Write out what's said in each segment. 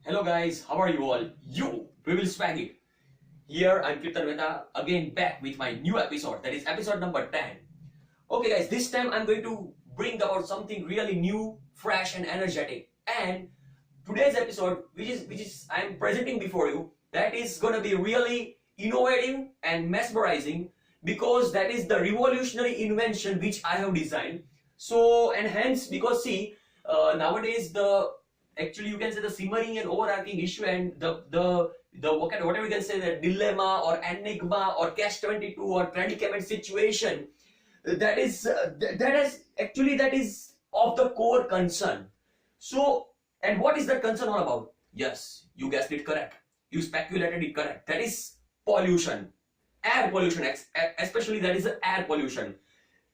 Hello guys, how are you all? We will swag it. Here I'm Kirtan Mehta, again back with my new episode, that is episode number 10. Okay guys, this time I'm going to bring about something really new, fresh and energetic. And today's episode, which is I'm presenting before you, that is gonna be really innovative and mesmerizing because that is the revolutionary invention which I have designed. So and hence because see, nowadays actually you can say the simmering and overarching issue and the whatever you can say, the dilemma or enigma or catch-22 or predicament situation, that is of the core concern. So, and what is that concern all about? Yes, you guessed it correct, you speculated it correct. That is pollution, air pollution, especially that is air pollution,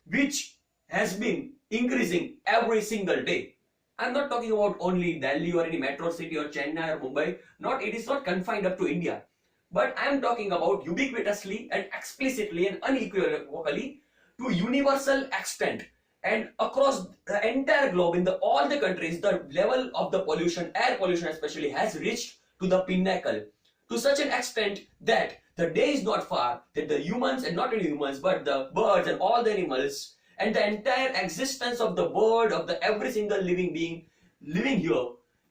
which has been increasing every single day. I'm not talking about only Delhi or any metro city or Chennai or Mumbai. It is not confined up to India. But I'm talking about ubiquitously and explicitly and unequivocally to universal extent and across the entire globe in all the countries. The level of the pollution, air pollution especially, has reached to the pinnacle to such an extent that the day is not far that the humans, and not only humans but the birds and all the animals and the entire existence of the bird, of the every single living being living here,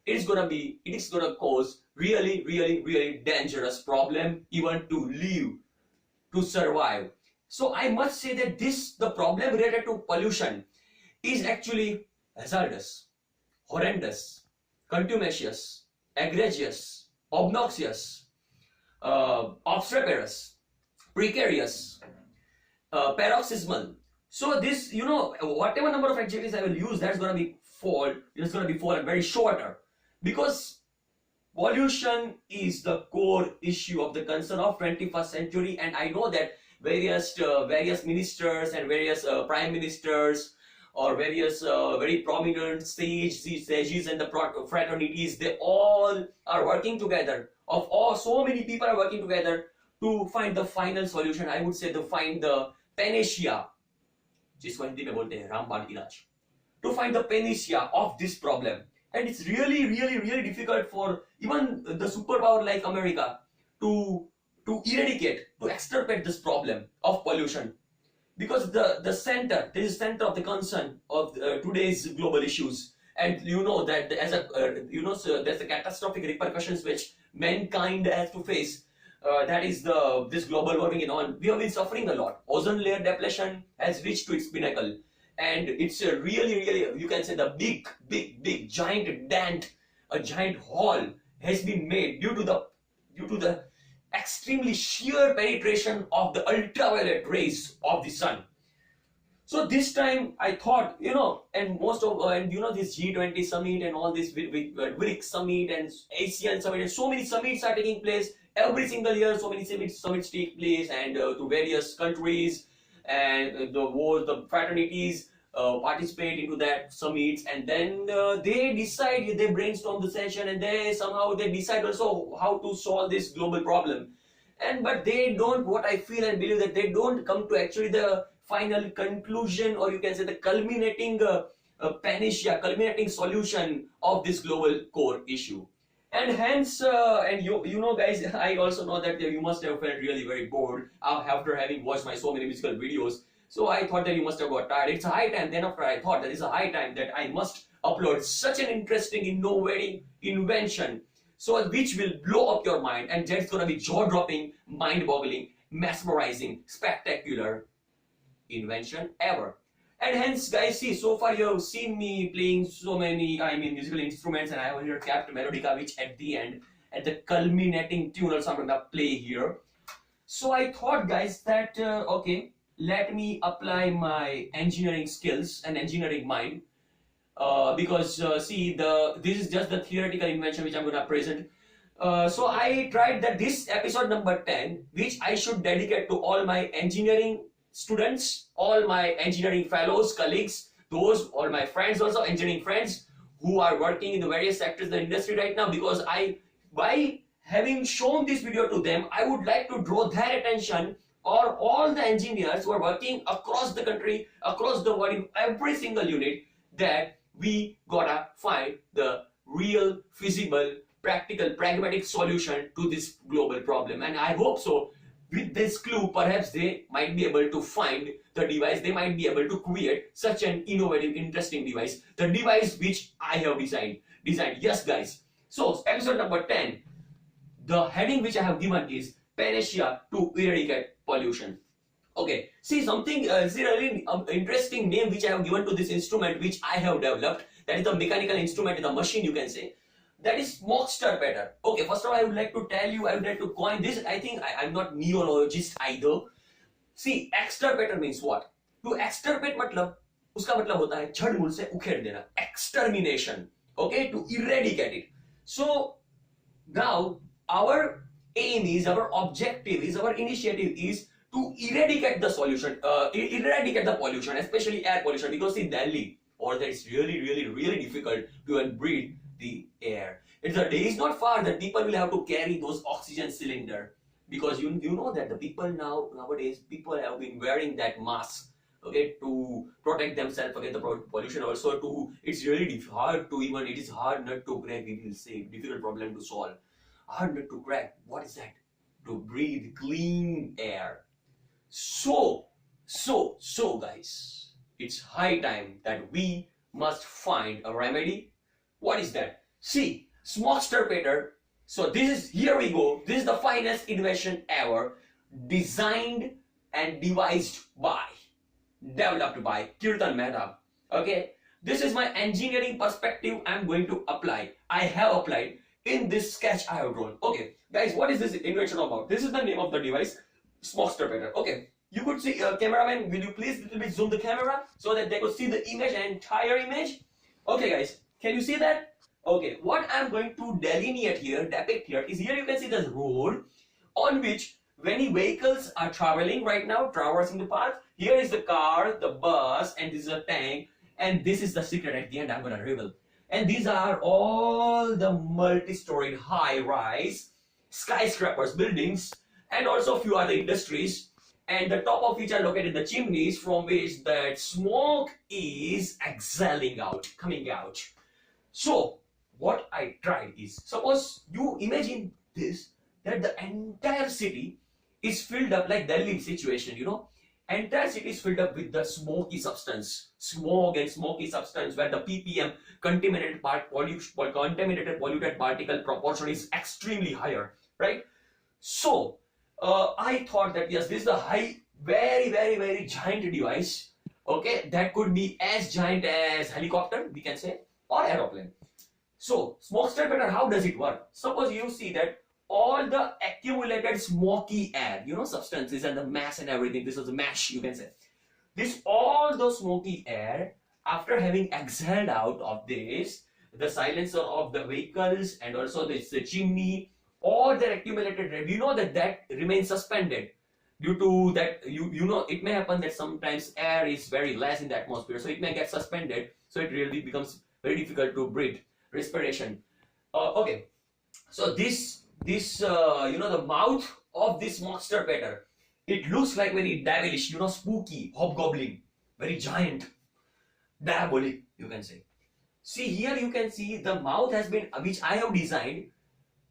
it is gonna cause really dangerous problem even to live, to survive. So I must say that the problem related to pollution is actually hazardous, horrendous, contumacious, egregious, obnoxious, obstreperous, precarious, paroxysmal. So this, whatever number of adjectives I will use, it's gonna be fall and very shorter, because pollution is the core issue of the concern of 21st century. And I know that various ministers and various prime ministers or various very prominent sages and the fraternities, they all are working together. So many people are working together to find the final solution. I would say to find the panacea, जिसको हिंदी में बोलते हैं रामबाण इलाज, to find the panacea of this problem. And it's really difficult for even the superpower like America to eradicate, to extirpate this problem of pollution, because this is center of the concern of today's global issues. And you know that so there's the catastrophic repercussions which mankind has to face. That is this global warming and all. We have been suffering a lot. Ozone layer depletion has reached to its pinnacle, and it's a really, you can say, the big giant dent, a giant hole has been made due to the extremely sheer penetration of the ultraviolet rays of the sun. So this time I thought, and this G20 summit and all this BRICS summit and ASEAN summit and so many summits are taking place every single year. So many summits take place, and to various countries, and the fraternities participate into that summits, and then they brainstorm the session, and they decide also how to solve this global problem. But they don't, what I feel and believe, that they don't come to actually the final conclusion, or you can say the culminating panacea, culminating solution of this global core issue. And hence, and guys, I also know that you must have felt really very bored after having watched my so many musical videos. So I thought that you must have got tired. It's a high time. Then after I thought that it's a high time that I must upload such an interesting, innovative invention, so which will blow up your mind, and that's gonna be jaw-dropping, mind-boggling, mesmerizing, spectacular invention ever. And hence, guys, see, so far you have seen me playing so many, musical instruments, and I have here kept melodica, which at the end, at the culminating tune also I'm gonna play here. So I thought, guys, that okay, let me apply my engineering skills and engineering mind, because this is just the theoretical invention which I'm gonna present. So I tried that this episode number 10, which I should dedicate to all my engineering students, all my engineering fellows, colleagues, all my friends also, engineering friends who are working in the various sectors of the industry right now, because by having shown this video to them, I would like to draw their attention, or all the engineers who are working across the country, across the world, in every single unit, that we gotta find the real, feasible, practical, pragmatic solution to this global problem. And I hope so. With this clue, perhaps they might be able to find the device. They might be able to create such an innovative, interesting device. The device which I have designed. Yes, guys. So, episode number 10. The heading which I have given is panacea to eradicate pollution. Okay, see something, see a really interesting name which I have given to this instrument which I have developed. That is the mechanical instrument, the machine you can say. That is Smokextirpater. Okay, first of all I would like to tell you, I would like to coin this. I think I'm not neologist either. See, extirpator means what? To extirpate मतलब, उसका मतलब होता है जड़ मूल से उखेड़ देना. Extermination. Okay, to eradicate it. So, now our aim is, our objective is, our initiative is to eradicate the eradicate the pollution, especially air pollution, because in Delhi, or that it's really difficult to even breathe the air. The day is not far that people will have to carry those oxygen cylinder, because you know that the people nowadays people have been wearing that mask, okay, to protect themselves against the pollution. Also, it's really hard to even, it is hard not to crack. We will say difficult problem to solve. Hard not to crack. What is that? To breathe clean air. So guys, it's high time that we must find a remedy. What is that? See, Smokextirpater. So here we go. This is the finest invention ever, designed and devised by, developed by Kirtan Mehta. Okay, this is my engineering perspective I'm going to apply. I have applied in this sketch I have drawn. Okay, guys, what is this invention about? This is the name of the device, Smokextirpater. Okay, you could see, cameraman, will you please little bit zoom the camera so that they could see the image, entire image? Okay, guys, can you see that? Okay, what I'm going to delineate here, depict here, is here you can see the road on which many vehicles are traveling right now, traversing the path. Here is the car, the bus, and this is a tank, and this is the secret at the end I'm gonna reveal. And these are all the multi-storied high-rise skyscrapers, buildings, and also a few other industries, and the top of which are located the chimneys from which that smoke is exhaling out, coming out. So what I tried is, suppose you imagine this, that the entire city is filled up like Delhi situation, you know. Entire city is filled up with the smoky substance, smog and smoky substance, where the ppm, contaminated polluted particle proportion is extremely higher, right? So I thought that yes, this is a very giant device, okay, that could be as giant as helicopter, we can say, or aeroplane. So Smokextirpater, how does it work? Suppose you see that all the accumulated smoky air, you know, substances and the mass and everything, this is the mash, you can say. All the smoky air, after having exhaled out of this, the silencer of the vehicles and also this chimney, all the accumulated, you know that remains suspended. Due to that, you know, it may happen that sometimes air is very less in the atmosphere, so it may get suspended, so it really becomes very difficult to breathe, respiration. Okay, so this you know, the mouth of this Smokextirpater, it looks like very devilish, you know, spooky, hobgoblin, very giant, diabolic, you can say. See, here you can see the mouth has been, which I have designed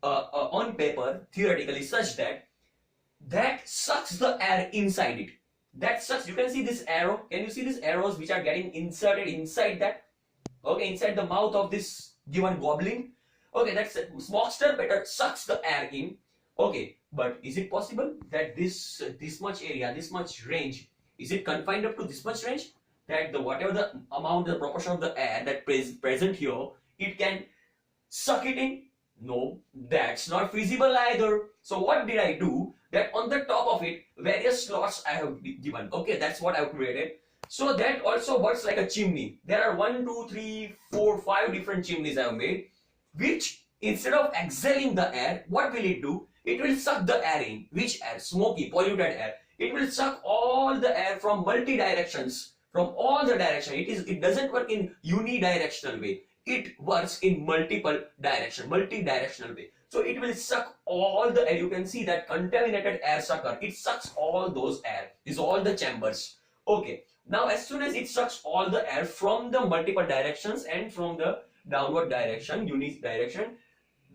on paper, theoretically, such that sucks the air inside it. That sucks. You can see this arrow. Can you see these arrows which are getting inserted inside that? Okay, inside the mouth of this given goblin. Okay, that's it. Smokextirpater sucks the air in. Okay, but is it possible that this much area, this much range, is it confined up to this much range? That whatever the amount, the proportion of the air that present here, it can suck it in? No, that's not feasible either. So what did I do? That on the top of it, various slots I have given. Okay, that's what I have created. So that also works like a chimney. There are 1, 2, 3, 4, 5 different chimneys I have made, which instead of exhaling the air, what will it do? It will suck the air in. Which air? Smoky, polluted air. It will suck all the air from multi-directions, from all the directions. It doesn't work in unidirectional way. It works in multi-directional way. So it will suck all the air. You can see that contaminated air sucker. It sucks all those air. Is all the chambers. Okay. Now as soon as it sucks all the air from the multiple directions and from the downward direction, unique direction,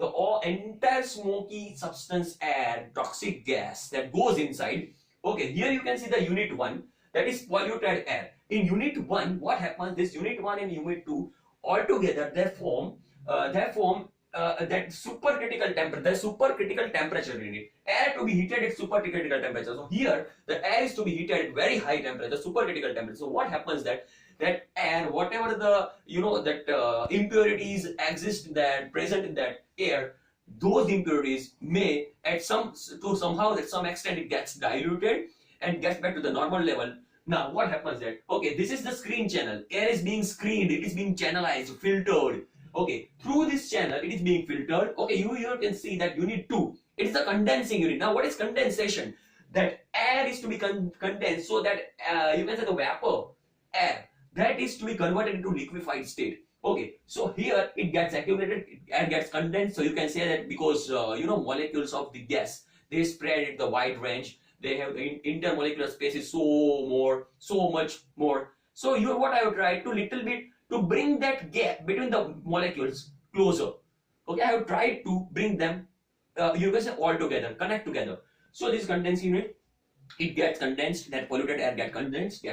the entire smoky substance air, toxic gas that goes inside. Okay, here you can see the unit 1, that is polluted air. In unit 1, what happens? This unit 1 and unit 2 altogether they form that supercritical temperature unit. Air to be heated at supercritical temperature. So here the air is to be heated at very high temperature, supercritical temperature. So what happens that air, whatever the impurities exist in that, present in that air, those impurities may at some extent it gets diluted and gets back to the normal level. Now what happens that, okay, this is the screen channel, air is being screened, it is being channelized, filtered. Okay, through this channel it is being filtered. Okay, you here can see that unit 2, it is the condensing unit. Now what is condensation? That air is to be condensed, so that you can say the vapor air, that is to be converted into liquefied state. Okay, so here it gets accumulated, air gets condensed. So you can say that because molecules of the gas, they spread at the wide range, they have the intermolecular space is so much more. So what I would try to little bit to bring that gap between the molecules closer. Okay, I have tried to bring them you can say all together, connect together. So this condensing unit, it gets condensed, that polluted air gets condensed,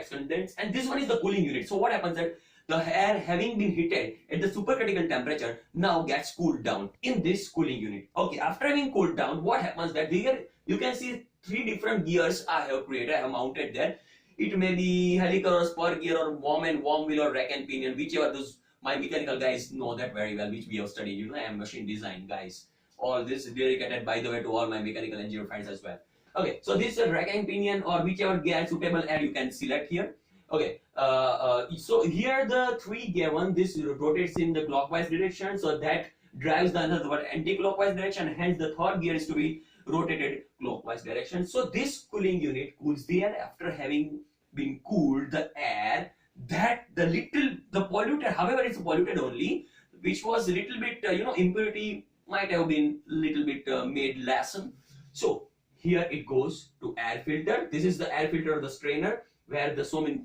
and this one is the cooling unit. So what happens that the air having been heated at the supercritical temperature now gets cooled down in this cooling unit. Okay, after having cooled down, what happens that here you can see 3 different gears I have created, I have mounted there. It may be helical or spur gear or worm wheel or rack and pinion, whichever. Those my mechanical guys know that very well, which we have studied. I am machine design guys. All this is dedicated, by the way, to all my mechanical engineer friends as well. Okay, so this is a rack and pinion or whichever gear suitable air you can select here. Okay, so here the 3 gear one, this rotates in the clockwise direction, so that drives the another anti-clockwise direction, and hence the 3rd gear is to be rotated clockwise direction. So this cooling unit cools the air. After having been cooled the air, that the polluted, however it's polluted only, which was a little bit impurity might have been little bit made lessen. So here it goes to air filter. This is the air filter or the strainer, where the so many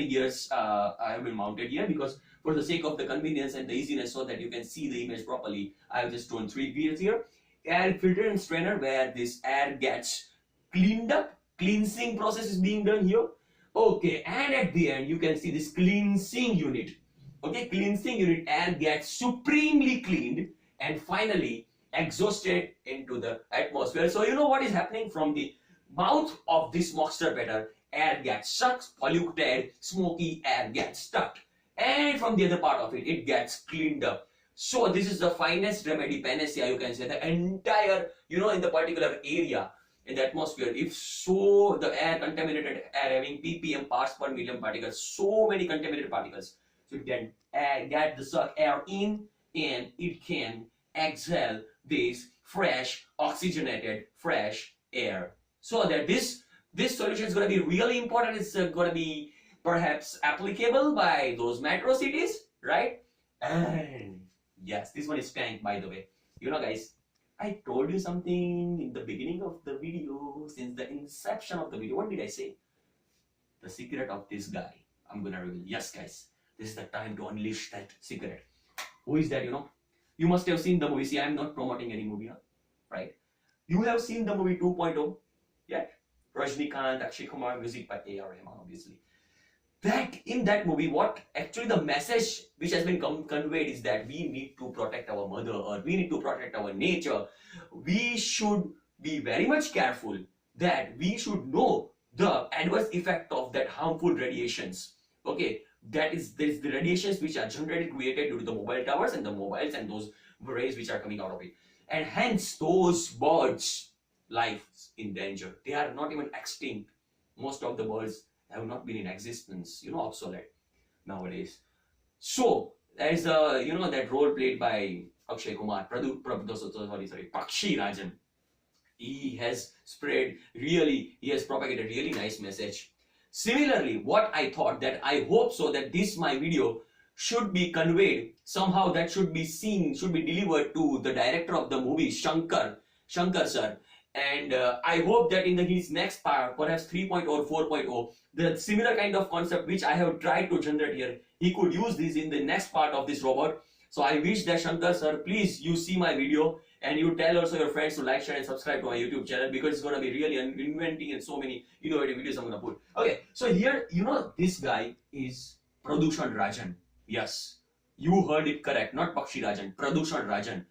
gears have been mounted here, because for the sake of the convenience and the easiness, so that you can see the image properly, I have just drawn 3 gears here. Air filter and strainer, where this air gets cleaned up, cleansing process is being done here. Okay, and at the end you can see this cleansing unit. Okay, cleansing unit, air gets supremely cleaned and finally exhausted into the atmosphere. So what is happening from the mouth of this Smokextirpater, air gets sucked, polluted, smoky air gets stuck, and from the other part of it, it gets cleaned up. So this is the finest remedy, panacea, you can say, the entire, in the particular area in the atmosphere. If so, the air, contaminated air having ppm parts per million particles, so many contaminated particles, so it can get the suck air in, and it can exhale this fresh, oxygenated, fresh air. So that this solution is going to be really important. It's going to be perhaps applicable by those metro cities, right? And yes, this one is tank, by the way. Guys, I told you something in the beginning of the video, since the inception of the video. What did I say? The secret of this guy, I'm gonna reveal. Yes, guys, this is the time to unleash that secret. Who is that? You must have seen the movie. See, I'm not promoting any movie, right? You have seen the movie 2.0, yeah? Rajnikant, Akshay Kumar, music by A.R. Rahman, obviously. In that movie, what actually the message which has been conveyed is that we need to protect our mother earth, we need to protect our nature. We should be very much careful that we should know the adverse effect of that harmful radiations. Okay, there's the radiations which are created due to the mobile towers and the mobiles and those rays which are coming out of it. And hence those birds' lives in danger. They are not even extinct. Most of the birds have not been in existence, obsolete nowadays. So there is that role played by Akshay Kumar, Pakshi Rajan. He has propagated really nice message. Similarly, what I thought, that I hope so that this my video should be conveyed somehow, that should be seen, should be delivered to the director of the movie, Shankar sir. And I hope that in his next part, perhaps 3.0 or 4.0, the similar kind of concept which I have tried to generate here, he could use this in the next part of this robot, So I wish that Shankar sir, please you see my video and you tell also your friends to like, share and subscribe to my YouTube channel, because it's gonna be really inventing and so many innovative videos I'm gonna put. Okay, so here this guy is Pradushan Rajan. Yes, you heard it correct, not Pakshi Rajan, Pradushan Rajan.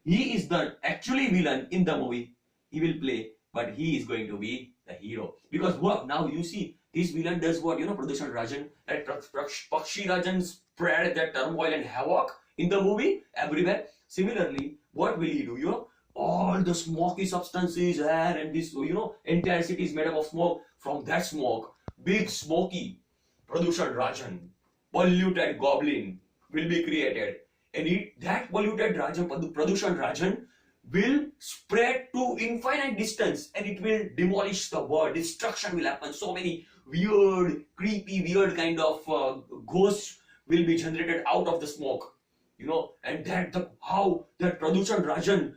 He is the actually villain in the movie. He will play, but he is going to be the hero. Because what? Now you see, this villain does what? Pradushan Rajan, that Pakshi Rajan spread that turmoil and havoc in the movie everywhere. Similarly, what will he do? All the smoky substances, air, and this, entire city is made up of smoke. From that smoke, big smoky Pradushan Rajan, polluted goblin will be created. And that polluted Pradushan Rajan will spread to infinite distance, and it will demolish the world. Destruction will happen. So many weird, creepy, weird kind of ghosts will be generated out of the smoke. And how that Pradushan Rajan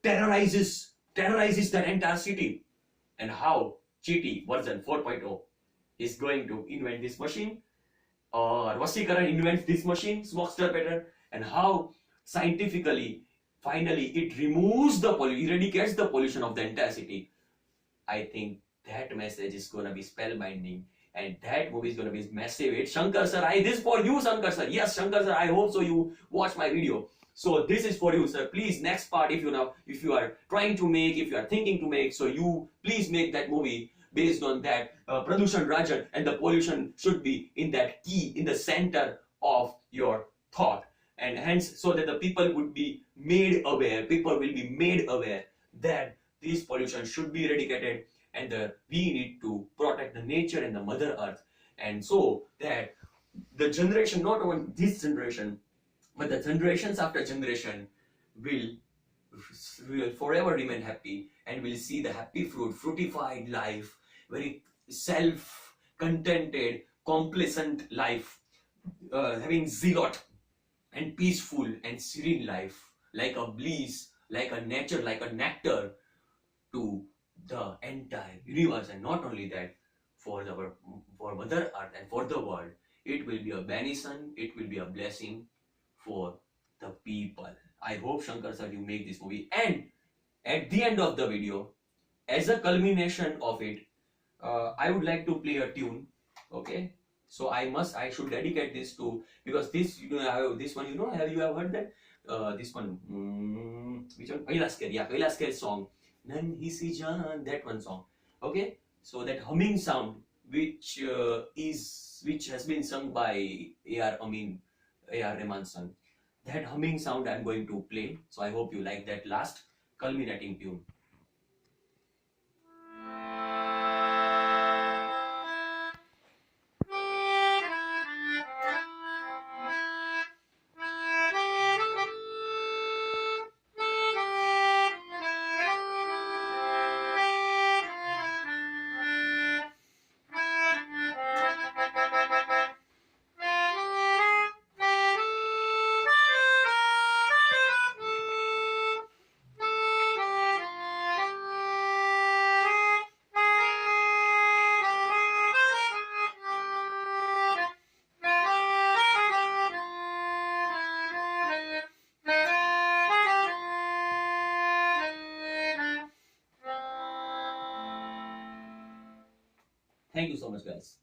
terrorizes that entire city, and how Chiti version 4.0 is going to invent this machine, or Vasikaran invents this machine, Smokextirpater, and how scientifically, finally, it removes eradicates the pollution of the entire city. I think that message is gonna be spellbinding, and that movie is gonna be massive. It's Shankar sir, this is for you, Shankar sir. Yes, Shankar sir, I hope so you watch my video. So this is for you, sir. Please, next part, if you are trying to make, if you are thinking to make, so you please make that movie based on that Pradushan Rajan, and the pollution should be in that key, in the center of your thought, and hence so that the people will be made aware that this pollution should be eradicated, and we need to protect the nature and the Mother Earth, and so that the generation, not only this generation, but the generations after generation will forever remain happy, and will see the happy fruitified life, very self-contented, complacent life, having zealot and peaceful and serene life, like a bliss, like a nature, like a nectar to the entire universe. And not only that, for Mother Earth and for the world, it will be a benison, it will be a blessing for the people. I hope, Shankar sir, you make this movie. And at the end of the video, as a culmination of it, I would like to play a tune. Okay, so I should dedicate this to, because this this one, have you ever heard that this one, which one? Kailaskar song, Nan Hi Si Jaan, that one song. Okay, so that humming sound, which has been sung by A.R. Rahman son, that humming sound I'm going to play. So I hope you like that last culminating tune. Thank you so much, guys.